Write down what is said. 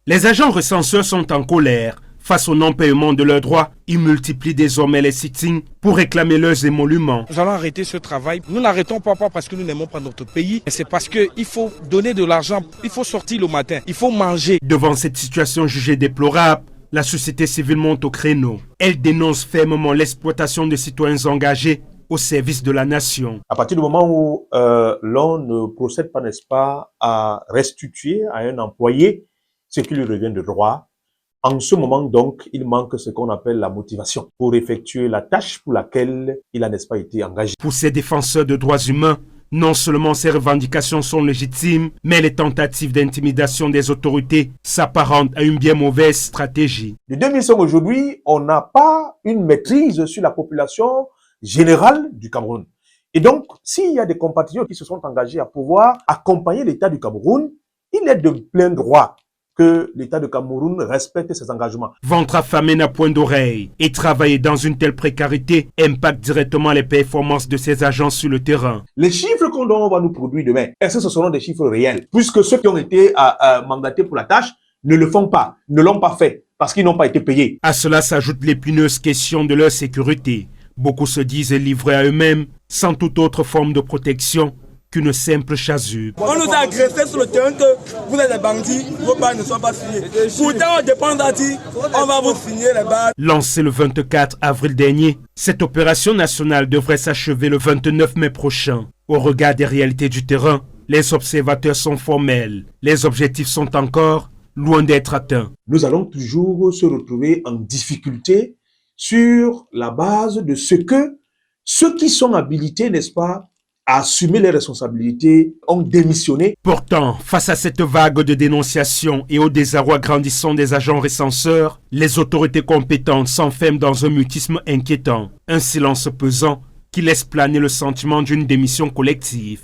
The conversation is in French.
Les agents recenseurs sont en colère. Face au non-paiement de leurs droits, ils multiplient désormais les sit-ins pour réclamer leurs émoluments. Nous allons arrêter ce travail. Nous n'arrêtons pas parce que nous n'aimons pas notre pays, mais c'est parce qu'il faut donner de l'argent, il faut sortir le matin, il faut manger. Devant cette situation jugée déplorable, la société civile monte au créneau. Elle dénonce fermement l'exploitation de citoyens engagés au service de la nation. À partir du moment où l'on ne procède pas, n'est-ce pas, à restituer à un employé ce qui lui revient de droit, en ce moment, donc, il manque ce qu'on appelle la motivation pour effectuer la tâche pour laquelle il n'a, n'est-ce pas, été engagé. Pour ces défenseurs de droits humains, non seulement ces revendications sont légitimes, mais les tentatives d'intimidation des autorités s'apparentent à une bien mauvaise stratégie. De 2005 aujourd'hui, on n'a pas une maîtrise sur la population générale du Cameroun. Et donc, s'il y a des compatriotes qui se sont engagés à pouvoir accompagner l'État du Cameroun, il est de plein droit que l'État de Cameroun respecte ses engagements. Ventre affamé n'a point d'oreille et travailler dans une telle précarité impacte directement les performances de ces agents sur le terrain. Les chiffres qu'on va nous produire demain, est-ce que ce seront des chiffres réels? Puisque ceux qui ont été mandatés pour la tâche ne le font pas, ne l'ont pas fait, parce qu'ils n'ont pas été payés. À cela s'ajoute l'épineuse question de leur sécurité. Beaucoup se disent livrés à eux-mêmes, sans toute autre forme de protection qu'une simple chasuble. On nous a agressé sur le terrain que vous êtes des bandits, vos balles ne sont pas signées. Pourtant, on dépend d'Adi, on va vous signer les balles. Lancée le 24 avril dernier, cette opération nationale devrait s'achever le 29 mai prochain. Au regard des réalités du terrain, les observateurs sont formels. Les objectifs sont encore loin d'être atteints. Nous allons toujours se retrouver en difficulté sur la base de ce que ceux qui sont habilités, n'est-ce pas, à assumer les responsabilités, ont démissionné. Pourtant, face à cette vague de dénonciations et au désarroi grandissant des agents recenseurs, les autorités compétentes s'enferment dans un mutisme inquiétant, un silence pesant qui laisse planer le sentiment d'une démission collective.